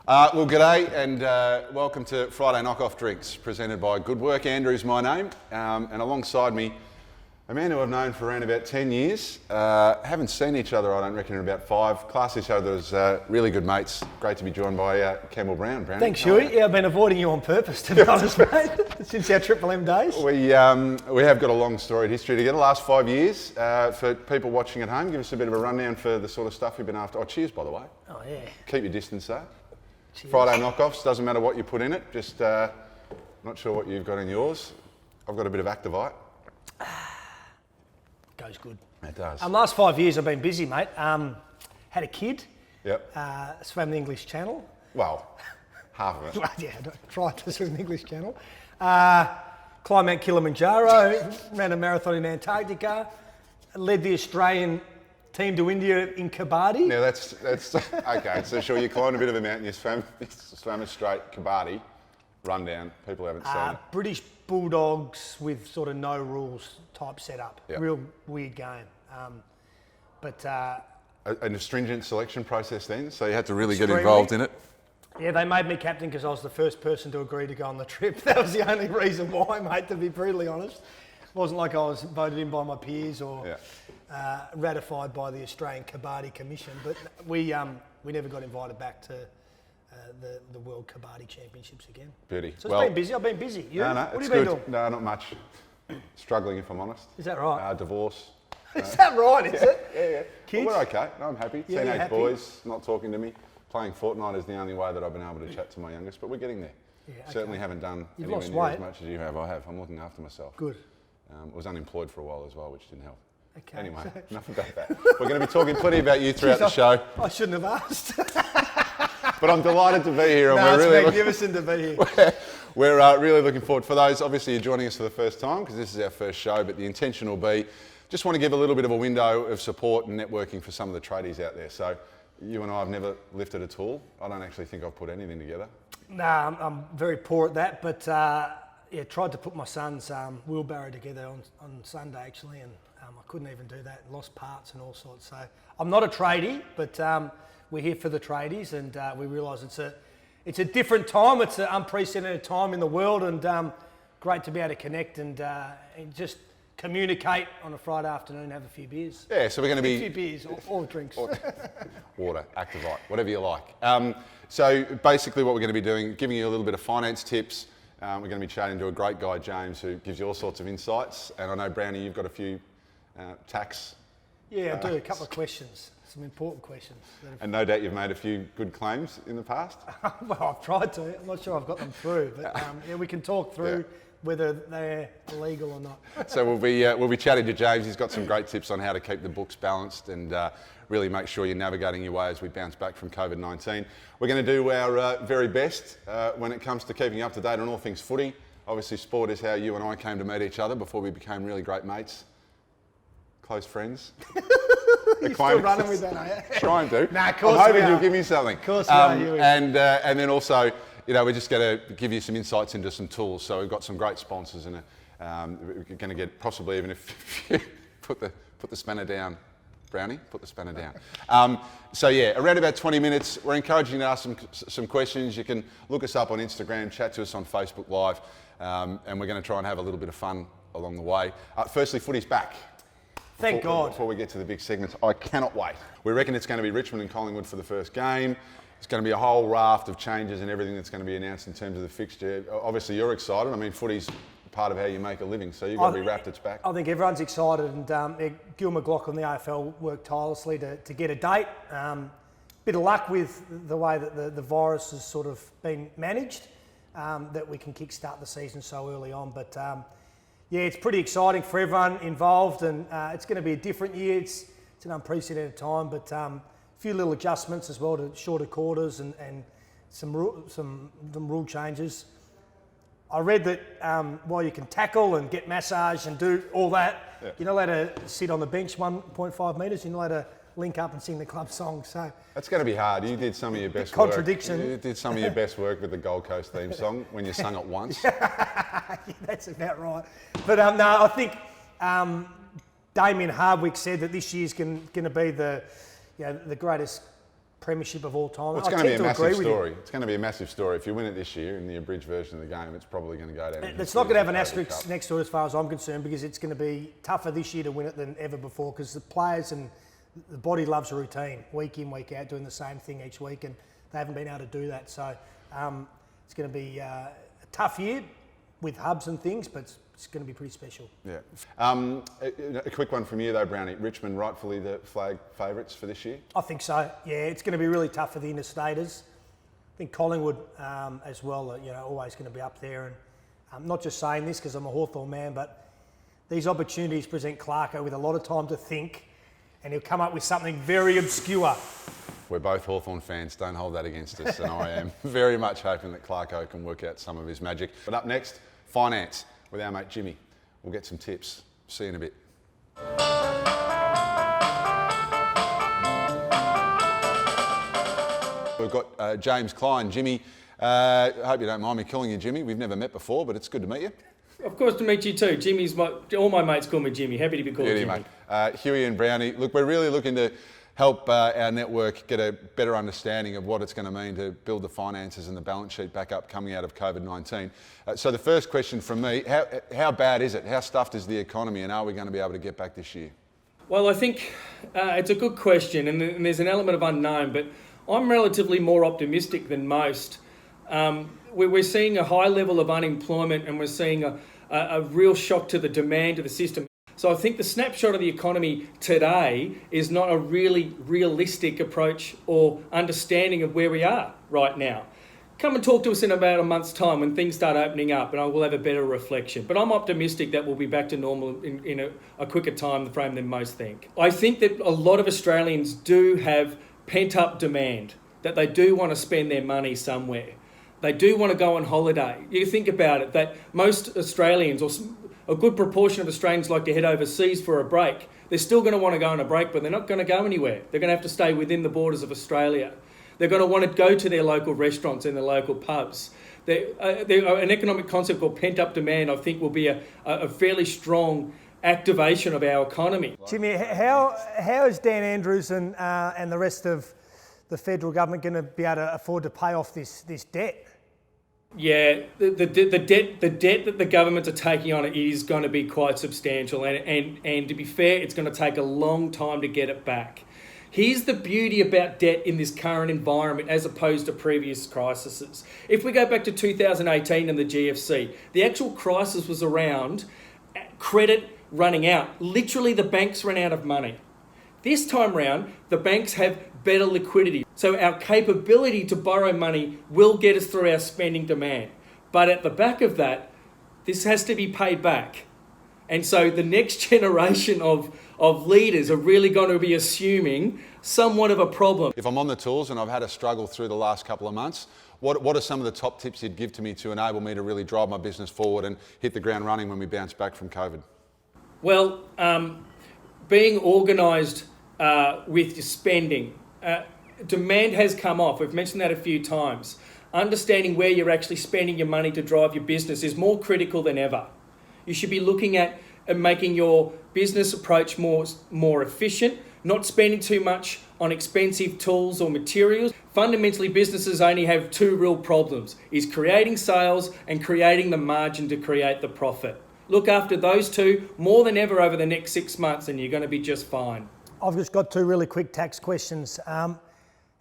Well, g'day and welcome to Friday Knockoff Drinks, presented by Goodwork. Andrew's my name, and alongside me, a man who I've known for around about 10 years. Haven't seen each other, I don't reckon, in about 5. Class each other as really good mates. Great to be joined by Campbell Brown. Thanks, Hewy. Yeah, I've been avoiding you on purpose, to be honest, mate, since our Triple M days. We have got a long storied history together, last 5 years. For people watching at home, give us a bit of a rundown for the sort of stuff you've been after. Oh, cheers, by the way. Oh, yeah. Keep your distance, though. Cheers. Friday knockoffs, doesn't matter what you put in it, just not sure what you've got in yours. I've got a bit of Activite. Goes good. It does. Last 5 years I've been busy, mate. Had a kid. Yep. Swam the English Channel. Well, half of it. Yeah, I tried to swim the English Channel. Climbed Mount Kilimanjaro, ran a marathon in Antarctica, led the Australian team to India in Kabaddi. Now that's okay. So sure, you climbed a bit of a mountain, you swam a straight Kabaddi rundown. People haven't seen it. British Bulldogs with sort of no rules type setup. Yep. Real weird game. An astringent selection process then, so you had to really get Extremely. involved in it. Yeah, they made me captain because I was the first person to agree to go on the trip. That was the only reason why, mate, to be brutally honest. It wasn't like I was voted in by my peers or ratified by the Australian Kabaddi Commission, but we never got invited back to the World Kabaddi Championships again. Beauty. So it's been busy. I've been busy. You? No, what it's have you good. been doing? No, not much. Struggling, if I'm honest. Is that right? Divorce. Is that right, is it? Yeah. Kids? Well, we're okay. No, I'm happy. Yeah, you're Teenage happy? boys not talking to me. Playing Fortnite is the only way that I've been able to chat to my youngest, but we're getting there. Yeah, okay. Certainly haven't done You've anywhere lost near weight. as much as you have. I have. I'm looking after myself. Good. Was unemployed for a while as well, which didn't help. Okay. Anyway, enough about that. We're going to be talking plenty about you throughout the show, I shouldn't have asked. but I'm delighted to be here, and No, we're it's really magnificent to be here. we're really looking forward. For those, obviously, you're joining us for the first time because this is our first show, but the intention will be just want to give a little bit of a window of support and networking for some of the tradies out there. So you and I have never lifted a tool. I don't actually think I've put anything together. Nah, I'm very poor at that, but tried to put my son's wheelbarrow together on Sunday actually, and I couldn't even do that. Lost parts and all sorts. So I'm not a tradie, but we're here for the tradies, and we realise it's a different time. It's an unprecedented time in the world, and great to be able to connect and just communicate on a Friday afternoon, have a few beers. Yeah, so we're going to be A few beers or drinks. Water, Activite, whatever you like. So basically what we're going to be doing, giving you a little bit of finance tips. We're going to be chatting to a great guy, James, who gives you all sorts of insights. And I know, Brownie, you've got a few tax. Yeah, I do. A couple of questions, some important questions. And no doubt you've made a few good claims in the past. Well, I've tried to. I'm not sure I've got them through, but we can talk through whether they're legal or not. So we'll be chatting to James. He's got some great tips on how to keep the books balanced and really make sure you're navigating your way as we bounce back from COVID-19. We're going to do our very best when it comes to keeping up to date on all things footy. Obviously, sport is how you and I came to meet each other before we became really great mates, close friends. You're still running with that, are you? Trying to. Nah, of course I'm hoping we are. you'll give me something. Of course we are, Hewy. And then also, we're just going to give you some insights into some tools. So we've got some great sponsors, and we're going to get possibly even if you put the spanner down, Brownie, put the spanner down. Around about 20 minutes. We're encouraging you to ask some questions. You can look us up on Instagram, chat to us on Facebook Live, and we're going to try and have a little bit of fun along the way. Firstly, footy's back. Thank God. Before we get to the big segments, I cannot wait. We reckon it's going to be Richmond and Collingwood for the first game. It's going to be a whole raft of changes and everything that's going to be announced in terms of the fixture. Obviously, you're excited. I mean, footy's part of how you make a living, so you've got to be wrapped. It's back. I think everyone's excited, and Gil McLaughlin, the AFL, worked tirelessly to get a date. Bit of luck with the way that the virus has sort of been managed, that we can kickstart the season so early on. But it's pretty exciting for everyone involved, and it's going to be a different year. It's an unprecedented time, but a few little adjustments as well to shorter quarters and some rule changes. I read that while you can tackle and get massage and do all that, you're not allowed to sit on the bench 1.5 metres. You're not allowed to link up and sing the club song. So that's going to be hard. You did some of your best contradiction. work. You did some of your best work with the Gold Coast theme song when you sung it once. That's about right. But no, I think Damien Hardwick said that this year's going to be the greatest premiership of all time. Well, it's going to be a massive story. It's going to be a massive story. If you win it this year in the abridged version of the game, it's probably going to go down. It's not going to have an asterisk next to it as far as I'm concerned, because it's going to be tougher this year to win it than ever before, because the players and the body loves a routine, week in, week out, doing the same thing each week, and they haven't been able to do that. So it's going to be a tough year with hubs and things, but it's going to be pretty special. Yeah. A quick one from you though, Brownie. Richmond rightfully the flag favourites for this year? I think so. Yeah, it's going to be really tough for the interstaters. I think Collingwood as well, always going to be up there. And I'm not just saying this because I'm a Hawthorn man, but these opportunities present Clarko with a lot of time to think, and he'll come up with something very obscure. We're both Hawthorn fans, don't hold that against us, and I am very much hoping that Clarko can work out some of his magic. But up next, finance with our mate Jimmy. We'll get some tips. See you in a bit. We've got James Clyne. Jimmy, I hope you don't mind me calling you Jimmy. We've never met before, but it's good to meet you. Of course, to meet you too. All my mates call me Jimmy. Happy to be called Jimmy. Mate. Hewy and Brownie, look, we're really looking to help our network get a better understanding of what it's going to mean to build the finances and the balance sheet back up coming out of COVID-19. So the first question from me, how bad is it? How stuffed is the economy, and are we going to be able to get back this year? Well, I think it's a good question, and there's an element of unknown, but I'm relatively more optimistic than most. We're seeing a high level of unemployment, and we're seeing a real shock to the demand of the system. So I think the snapshot of the economy today is not a really realistic approach or understanding of where we are right now. Come and talk to us in about a month's time when things start opening up, and I will have a better reflection. But I'm optimistic that we'll be back to normal in a quicker time frame than most think. I think that a lot of Australians do have pent-up demand, that they do want to spend their money somewhere. They do want to go on holiday. You think about it, that most Australians, or a good proportion of Australians, like to head overseas for a break. They're still going to want to go on a break, but they're not going to go anywhere. They're going to have to stay within the borders of Australia. They're going to want to go to their local restaurants and their local pubs. An economic concept called pent-up demand, I think, will be a fairly strong activation of our economy. Jimmy, how is Dan Andrews and the rest of the federal government going to be able to afford to pay off this debt? Yeah, the debt that the governments are taking on it is going to be quite substantial, and to be fair, it's going to take a long time to get it back. Here's the beauty about debt in this current environment as opposed to previous crises. If we go back to 2018 and the GFC, the actual crisis was around credit running out. Literally, the banks ran out of money. This time round, the banks have better liquidity. So our capability to borrow money will get us through our spending demand. But at the back of that, this has to be paid back. And so the next generation of leaders are really going to be assuming somewhat of a problem. If I'm on the tools and I've had a struggle through the last couple of months, what are some of the top tips you'd give to me to enable me to really drive my business forward and hit the ground running when we bounce back from COVID? Well, being organised with your spending. Demand has come off. We've mentioned that a few times. Understanding where you're actually spending your money to drive your business is more critical than ever. You should be looking at making your business approach more efficient, not spending too much on expensive tools or materials. Fundamentally, businesses only have two real problems, is creating sales and creating the margin to create the profit. Look after those two more than ever over the next 6 months and you're going to be just fine. I've just got two really quick tax questions.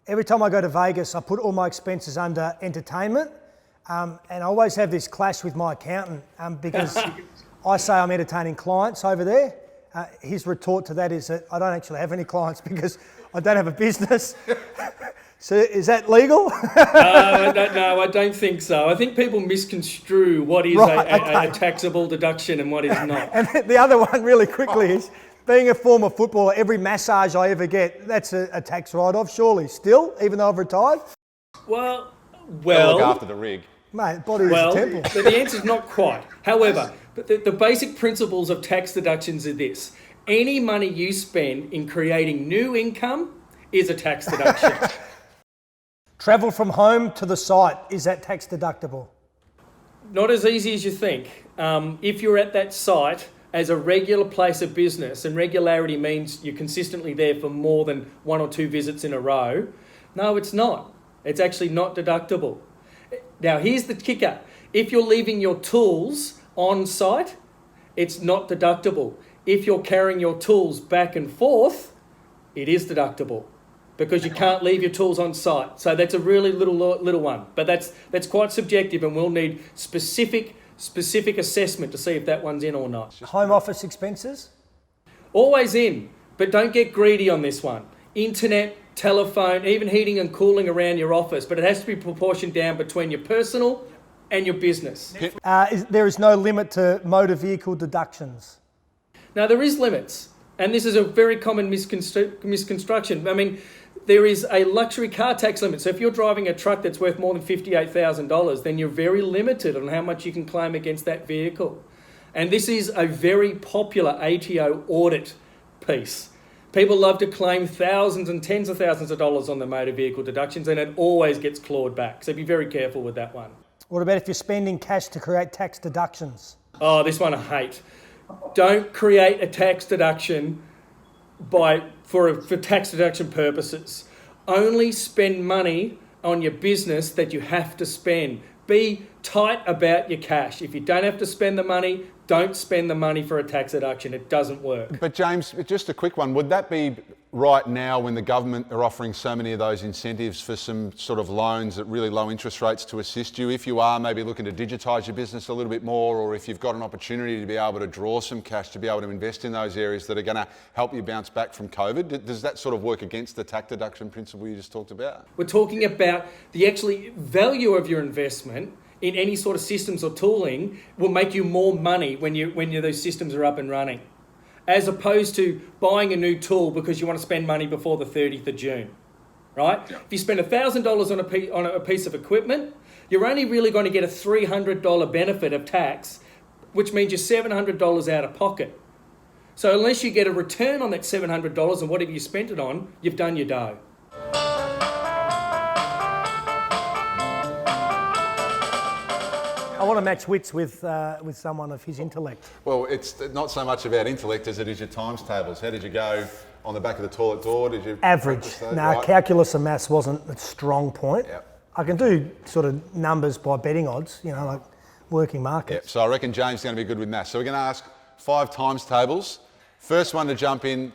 Every time I go to Vegas, I put all my expenses under entertainment, and I always have this clash with my accountant because I say I'm entertaining clients over there. His retort to that is that I don't actually have any clients because I don't have a business. So is that legal? No, I don't think so. I think people misconstrue what is a taxable deduction and what is not. And the other one really quickly is, being a former footballer, every massage I ever get, that's a tax write-off, surely, still, even though I've retired? Well. Look after the rig. Mate, body is a temple. But the answer is not quite. However, the basic principles of tax deductions are this. Any money you spend in creating new income is a tax deduction. Travel from home to the site, is that tax deductible? Not as easy as you think. If you're at that site as a regular place of business, and regularity means you're consistently there for more than 1 or 2 visits in a row, No, it's not. It's actually not deductible. Now, here's the kicker. If you're leaving your tools on site, it's not deductible. If you're carrying your tools back and forth, it is deductible because you can't leave your tools on site. So that's a really little one. But that's quite subjective, and we'll need specific assessment to see if that one's in or not. Home office expenses? Always in, but don't get greedy on this one. Internet, telephone, even heating and cooling around your office, but it has to be proportioned down between your personal and your business. There is no limit to motor vehicle deductions. Now, there is limits, and this is a very common misconstruction. I mean, there is a luxury car tax limit. So if you're driving a truck that's worth more than $58,000, then you're very limited on how much you can claim against that vehicle. And this is a very popular ATO audit piece. People love to claim thousands and tens of thousands of dollars on the motor vehicle deductions, and it always gets clawed back. So be very careful with that one. What about if you're spending cash to create tax deductions? Oh, this one I hate. Don't create a tax deduction for tax deduction purposes. Only spend money on your business that you have to spend. Be tight about your cash. If you don't have to spend the money, don't spend the money for a tax deduction. It doesn't work. But James, just a quick one. Would that be right now when the government are offering so many of those incentives for some sort of loans at really low interest rates to assist you? If you are maybe looking to digitise your business a little bit more, or if you've got an opportunity to be able to draw some cash to be able to invest in those areas that are going to help you bounce back from COVID, does that sort of work against the tax deduction principle you just talked about? We're talking about the actually value of your investment in any sort of systems or tooling will make you more money when those systems are up and running, as opposed to buying a new tool because you want to spend money before the 30th of June, right? Yeah. If you spend $1,000 on a piece of equipment, you're only really going to get a $300 benefit of tax, which means you're $700 out of pocket. So unless you get a return on that $700 and whatever you spent it on, you've done your dough. I want to match wits with someone of his intellect. Well, it's not so much about intellect as it is your times tables. How did you go on the back of the toilet door? Did you average? No, right? Calculus and maths wasn't a strong point. Yep. I can do sort of numbers by betting odds, like working markets. Yep. So I reckon James is going to be good with maths. So we're going to ask 5 times tables. First one to jump in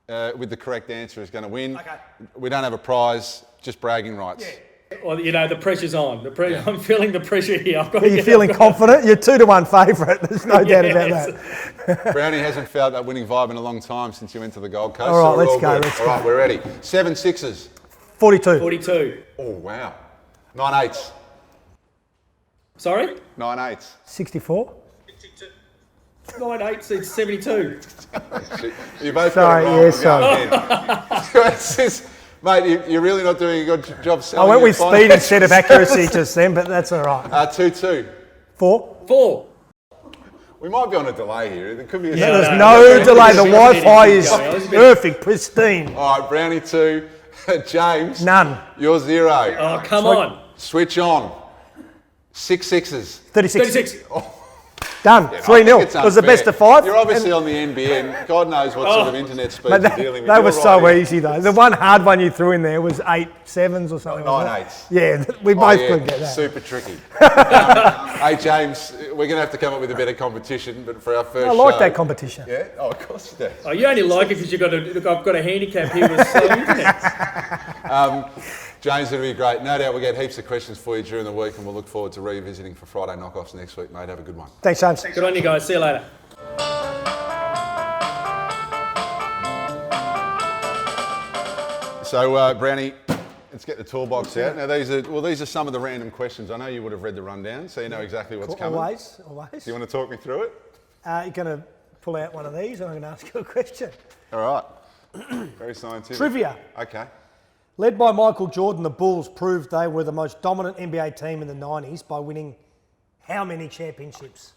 with the correct answer is going to win. Okay. We don't have a prize, just bragging rights. Yeah. Well, the pressure's on. I'm feeling the pressure here. Are you feeling confident? You're 2-1 favourite. There's no doubt about that. Brownie hasn't felt that winning vibe in a long time since you went to the Gold Coast. All right, let's go. All right, we're ready. 7 sixes. 42. Oh, wow. 9 eights. Sorry? 9 eights. 64. 9 eights, it's 72. You both sorry, got it wrong. Mate, you're really not doing a good job selling. I went with speed instead of accuracy just then, but that's all right. 2-2. 4. We might be on a delay here. There could be a there's no delay. The Wi-Fi is perfect, pristine. All right, Brownie 2. James. None. You're 0. Oh, come on. Switch on. 6 sixes. 36. Oh. Done. 3-0. It was the best of 5. You're obviously on the NBN. God knows what sort of internet speed you're dealing with. They were so easy though. The one hard one you threw in there was 8 sevens or something. 9 eights. Yeah, we both could get that. Super tricky. Hey James, we're going to have to come up with a better competition, but for our first I like that competition. Yeah? Oh, of course you do. Oh, you only like it because I've got a handicap here with slow internet. James, it'll be great. No doubt we'll get heaps of questions for you during the week, and we'll look forward to revisiting for Friday knockoffs next week, mate. Have a good one. Thanks, James. Good on you guys. See you later. So, Brownie, let's get the toolbox out. Now, these are some of the random questions. I know you would have read the rundown, so you know exactly what's coming. Always. Do you want to talk me through it? You're going to pull out one of these, and I'm going to ask you a question. All right. Very scientific. Trivia. Okay. Led by Michael Jordan, the Bulls proved they were the most dominant NBA team in the 90s by winning how many championships?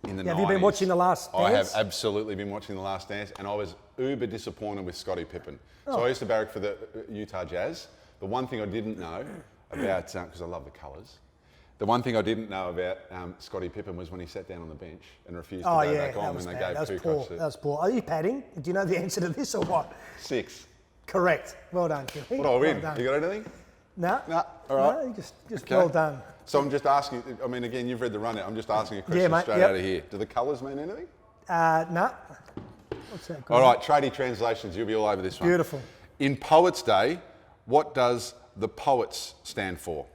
In the 90s. Have you been watching The Last Dance? I have absolutely been watching The Last Dance, and I was uber disappointed with Scottie Pippen. So I used to barrack for the Utah Jazz. The one thing I didn't know about, because I love the colours, the one thing I didn't know about Scottie Pippen was when he sat down on the bench and refused to go back on when they gave two shots. That was poor. Are you padding? Do you know the answer to this or what? 6. Correct. Well done, Jimmy. What do I win? Well done. You got anything? No. No. All right. No, just Okay. well done. So I'm just asking, I mean, again, you've read the rundown. I'm just asking a question Yeah, mate, straight yep. out of here. Do the colours mean anything? No. What's that? All right, tradie translations. You'll be all over this one. Beautiful. In Poets' Day, what does the Poets stand for?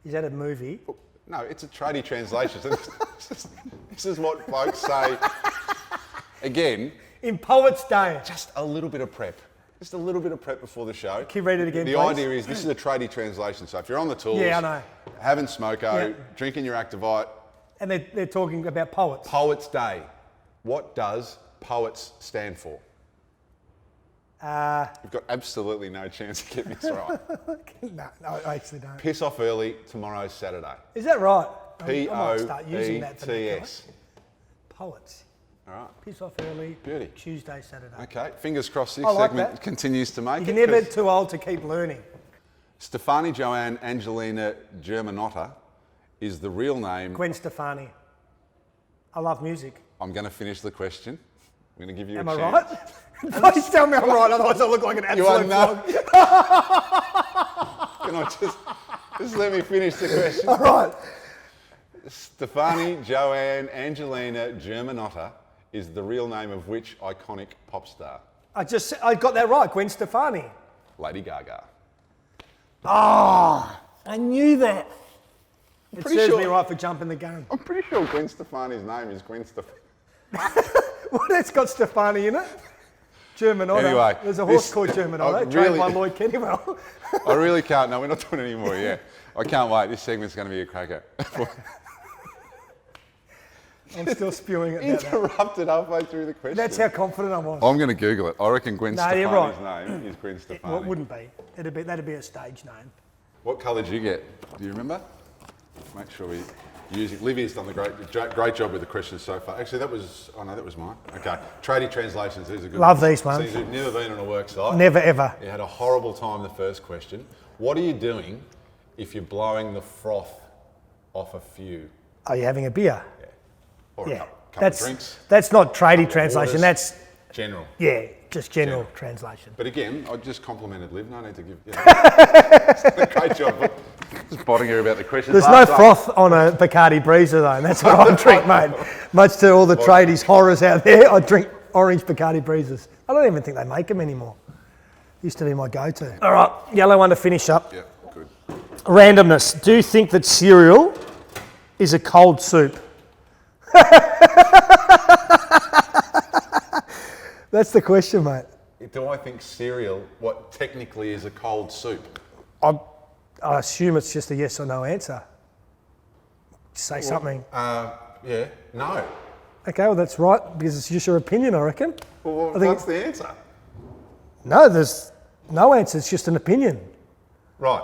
Is that a movie? No, it's a tradie translation. So this is what folks say. Again, In Poets' Day. just a little bit of prep. Just a little bit of prep before the show. Can you read it again, The please? idea is this is a tradie translation. So if you're on the tools, Yeah, I know. having smoko, Yeah. drinking your Activite, And they're talking about poets. Poets' Day. What does Poets stand for? You've got absolutely no chance of getting this right. No, I actually don't. Piss off early, tomorrow's Saturday. Is that right? I might start using that for next P-O-E-T-S. time. Poets. All right. Piss off early. Beauty. Tuesday, Saturday. Okay, fingers crossed this I like segment that. continues to make You're it. never 'cause too old to keep learning. Stefani Joanne Angelina Germanotta is the real name. Gwen Stefani. I love music. I'm going to finish the question. I'm going to give you Am a I chance. right? Please tell me I'm right, otherwise I look like an You are absolute not. flog. Can I just let me finish the question? All right. Stefani Joanne Angelina Germanotta is the real name of which iconic pop star? I got that right. Gwen Stefani. Lady Gaga. Oh, I knew that. It pretty serves sure- me right for jumping the gun. I'm pretty sure Gwen Stefani's name is Gwen Stefani. Well, that's got Stefani in it. Germanotta. Anyway, There's a horse this- called Germanotta, I trained really- by Lloyd Kennywell. I really can't. No, we're not doing it anymore. Yeah, I can't wait. This segment's going to be a cracker. I'm still spewing it about that. Interrupted halfway through the question. That's how confident I was. I'm going to Google it. I reckon Gwen No, you're Stefani's name is Gwen Stefani. Well, it wouldn't be. That'd be a stage name. What colour did you get? Do you remember? Make sure we use it. Livy's done the great job with the questions so far. Actually, that was mine. Okay, tradie translations. These are good. Love these ones. So you've never been on a work site. Never ever. You had a horrible time the first question. What are you doing if you're blowing the froth off a few? Are you having a beer? Or a Yeah. couple of drinks? That's not tradie translation. Waters? That's General. just general translation. But again, I just complimented Liv. No need to give. Yeah. Great job. Just bothering her about the questions. There's no froth on a Bacardi Breezer though, and that's what I drink, mate. Much to all the tradies horrors out there, I drink orange Bacardi Breezers. I don't even think they make them anymore. Used to be my go-to. All right, yellow one to finish up. Yeah, good. Randomness. Do you think that cereal is a cold soup? That's the question, mate. Do I think cereal, what technically is a cold soup? I assume it's just a yes or no answer. Say something. Yeah, no. Okay, well that's right, because it's just your opinion, I reckon. Well, I think what's the answer? No, there's no answer, it's just an opinion. Right.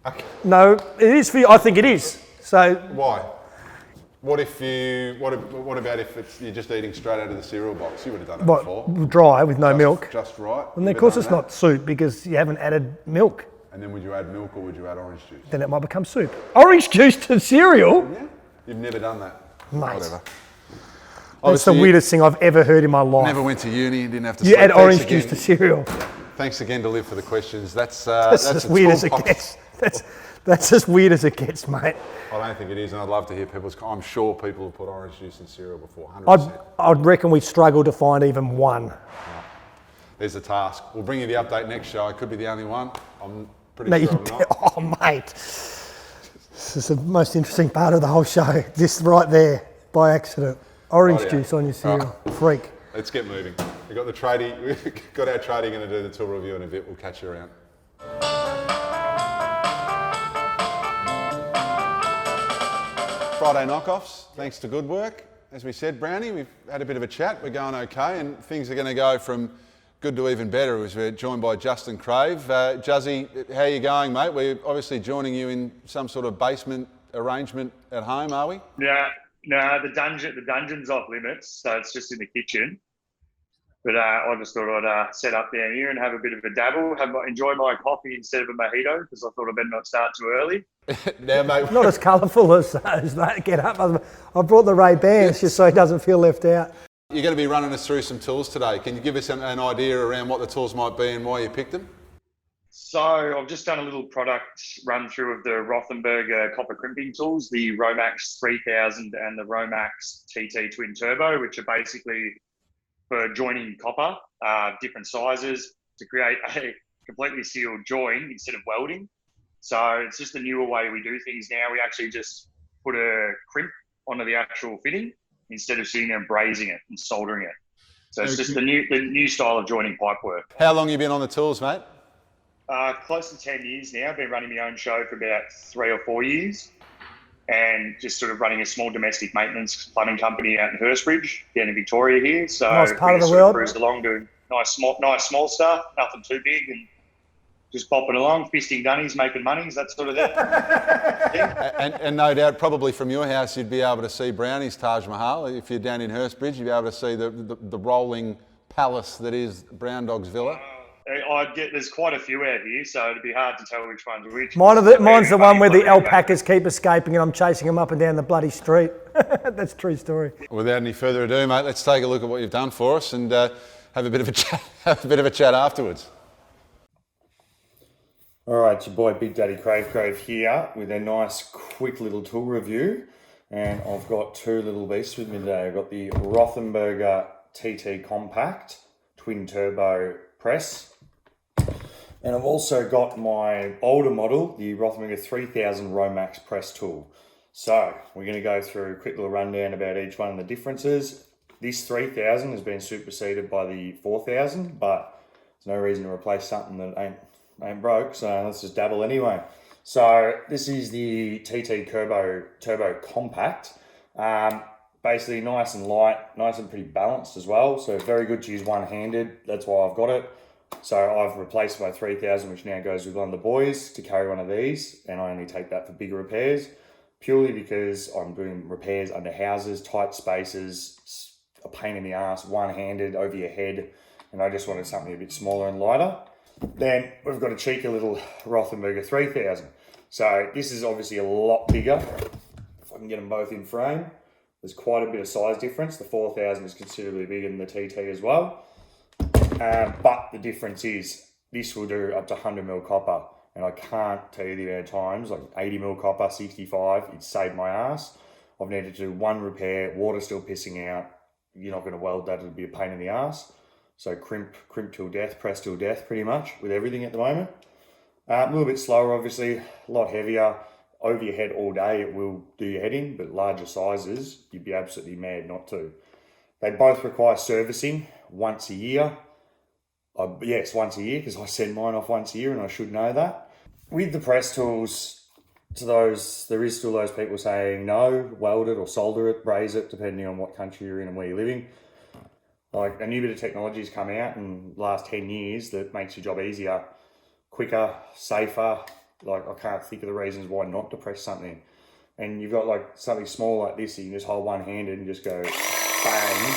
Okay. No, it is for you, I think it is. So, Why? What if you? What about if you're just eating straight out of the cereal box? You would have done it before. dry with no milk. Just right. And You'd of course have it's done not soup because you haven't added milk. that. And then would you add milk or would you add orange juice? Then it might become soup. Orange juice to cereal? Yeah. You've never done that. Mate. Whatever. That's Obviously, the weirdest thing I've ever heard in my life. Never went to uni and didn't have to. You sleep. add Thanks orange again. juice to cereal. Thanks again to Liv for the questions. That's As weird as it gets. That's as weird as it gets, mate. I don't think it is, and I'd love to hear people's. I'm sure people have put orange juice in cereal before. 100%. I'd reckon we struggle to find even one. There's a task. We'll bring you the update next show. I could be the only one. I'm pretty No, sure you I'm not. Oh, mate. This is the most interesting part of the whole show. This right there, by accident. Orange Rightio. juice on your cereal. Freak. Let's get moving. We've got the tradie. We've got our tradie going to do the tool review in a bit. We'll catch you around. Friday knockoffs, thanks to Goodwork. As we said, Brownie, we've had a bit of a chat. We're going okay, and things are going to go from good to even better as we're joined by Justin Crave. Juzzy, how are you going, mate? We're obviously joining you in some sort of basement arrangement at home, are we? Yeah, no, the dungeon's off limits, so it's just in the kitchen. But I just thought I'd set up down here and have a bit of a dabble, enjoy my coffee instead of a mojito, because I thought I better not start too early. Now, mate, Not as colourful as that. Get up. I brought the Ray-Bans just so he doesn't feel left out. You're going to be running us through some tools today. Can you give us an idea around what the tools might be and why you picked them? So I've just done a little product run through of the Rothenberger copper crimping tools, the Romax 3000 and the Romax TT Twin Turbo, which are basically for joining copper, different sizes to create a completely sealed join instead of welding. So it's just a newer way we do things now. We actually just put a crimp onto the actual fitting instead of sitting there and brazing it and soldering it. So it's just the new style of joining pipe work. How long have you been on the tools, mate? Close to 10 years now. I've been running my own show for about 3 or 4 years and just sort of running a small domestic maintenance plumbing company out in Hurstbridge, down in Victoria here. So Nice part of the sort world. Cruised along doing nice small stuff, nothing too big, and just popping along, fisting dunnies, making monies, that sort of thing. And no doubt, probably from your house, you'd be able to see Brownie's Taj Mahal. If you're down in Hurstbridge, you'd be able to see the rolling palace that is Brown Dog's Villa. There's quite a few out here, so it'd be hard to tell which one's which. Mine's the one where the alpacas keep escaping and I'm chasing them up and down the bloody street. That's a true story. Without any further ado, mate, let's take a look at what you've done for us and have a bit of a chat. Have a bit of a chat afterwards. All right, it's your boy Big Daddy Crave here with a nice quick little tool review, and I've got two little beasts with me today. I've got the Rothenberger TT Compact Twin Turbo Press, and I've also got my older model, the Rothenberger 3000 Romax Press Tool. So we're going to go through a quick little rundown about each one and the differences. This 3000 has been superseded by the 4000, but there's no reason to replace something that ain't broke, so let's just dabble anyway. So this is the TT Turbo Compact. Basically nice and light, nice and pretty balanced as well, so very good to use one-handed. That's why I've got it. So I've replaced my 3000, which now goes with one of the boys, to carry one of these, and I only take that for bigger repairs, purely because I'm doing repairs under houses, tight spaces, a pain in the ass, one-handed, over your head, and I just wanted something a bit smaller and lighter. Then we've got a cheeky little Rothenberger 3000. So this is obviously a lot bigger. If I can get them both in frame, there's quite a bit of size difference. The 4000 is considerably bigger than the TT as well. But the difference is this will do up to 100mm copper. And I can't tell you the amount of times, like 80mm copper, 65, it saved my ass. I've needed to do one repair, water still pissing out. You're not going to weld that, it'll be a pain in the ass. So crimp till death, press till death pretty much with everything at the moment. A little bit slower obviously, a lot heavier. Over your head all day it will do your head in, but larger sizes, you'd be absolutely mad not to. They both require servicing once a year. Yes, once a year, because I send mine off once a year and I should know that. With the press tools, there is still those people saying no, weld it or solder it, braze it, depending on what country you're in and where you're living. Like a new bit of technology has come out in the last 10 years that makes your job easier, quicker, safer. Like I can't think of the reasons why not to press something. And you've got like something small like this, you can just hold one-handed and just go bang,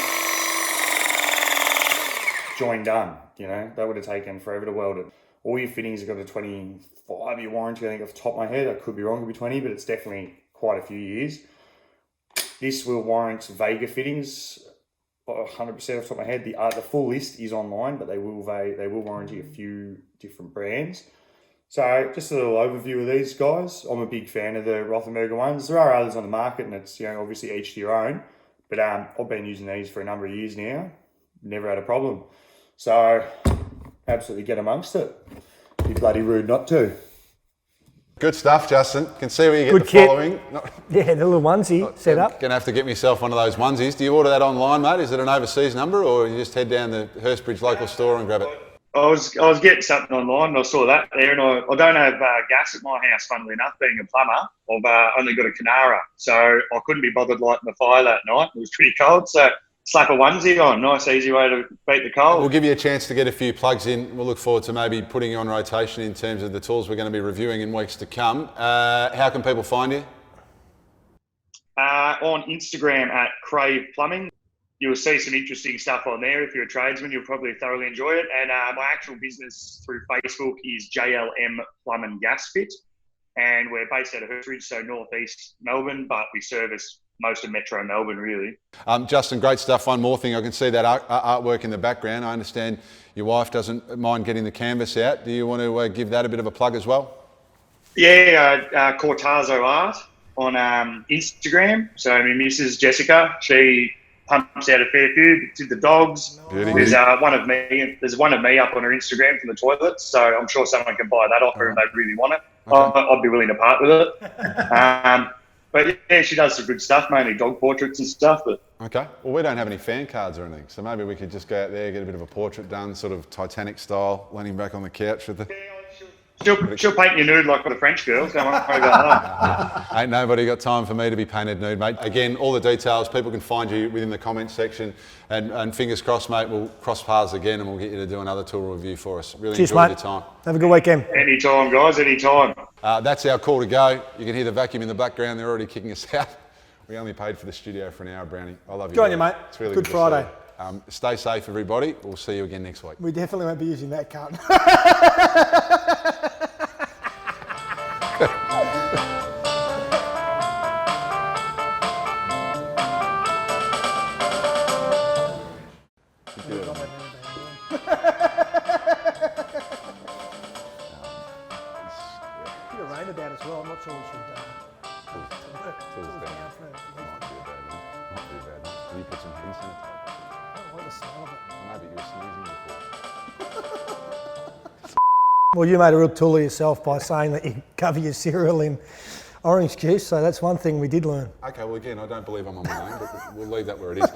join done. You know, that would have taken forever to weld it. All your fittings have got a 25-year warranty, I think off the top of my head. I could be wrong, it could be 20, but it's definitely quite a few years. This will warrant Vega fittings 100% off the top of my head. The full list is online, but they will warranty a few different brands. So just a little overview of these guys. I'm a big fan of the Rothenberger ones. There are others on the market, and it's obviously each to your own. But I've been using these for a number of years now. Never had a problem. So absolutely get amongst it. Be bloody rude not to. Good stuff, Justin. Can see where you get Good the kit. following. Yeah, the little onesie set up. Gonna have to get myself one of those onesies. Do you order that online, mate? Is it an overseas number, or you just head down the Hurstbridge local store and grab it? I was getting something online and I saw that there, and I don't have gas at my house, funnily enough, being a plumber. I've only got a Canara, so I couldn't be bothered lighting the fire that night. It was pretty cold, so slap a onesie on. Nice, easy way to beat the cold. We'll give you a chance to get a few plugs in. We'll look forward to maybe putting you on rotation in terms of the tools we're going to be reviewing in weeks to come. How can people find you? On Instagram at Crave Plumbing. You'll see some interesting stuff on there. If you're a tradesman, you'll probably thoroughly enjoy it. And my actual business through Facebook is JLM Plum and Gas Fit. And we're based out of Hurstbridge, so northeast Melbourne, but we service most of Metro Melbourne, really. Justin, great stuff. One more thing, I can see that artwork in the background. I understand your wife doesn't mind getting the canvas out. Do you want to give that a bit of a plug as well? Yeah, Cortazo Art on Instagram. So my missus Jessica, she pumps out a fair few. Did the dogs. Beauty. There's one of me. There's one of me up on her Instagram from the toilets. So I'm sure someone can buy that off her if they really want it. Okay. I'd be willing to part with it. But yeah, she does some good stuff, mainly dog portraits and stuff. But Okay. Well, we don't have any fan cards or anything, so maybe we could just go out there, get a bit of a portrait done, sort of Titanic style, leaning back on the couch with the... she'll paint you nude like with the French girls. Don't worry about that. Ain't nobody got time for me to be painted nude, mate. Again, all the details, people can find you within the comments section. And fingers crossed, mate, we'll cross paths again and we'll get you to do another tool review for us. Really Cheers, enjoyed mate. your time. Have a good weekend. Anytime, guys, anytime. That's our call to go. You can hear the vacuum in the background. They're already kicking us out. We only paid for the studio for an hour, Brownie. I love you. Good on you, mate. It's really Good good Friday. To see you. Stay safe, everybody. We'll see you again next week. We definitely won't be using that carton. Bit of rain about as well. I'm not sure we should. Not too bad. Can you put some hand sanitizer? I don't like the smell of it. I know, but you were sneezing before. Well, you made a real tool of yourself by saying that you cover your cereal in orange juice, so that's one thing we did learn. Okay, well, again, I don't believe I'm on my own, but we'll leave that where it is.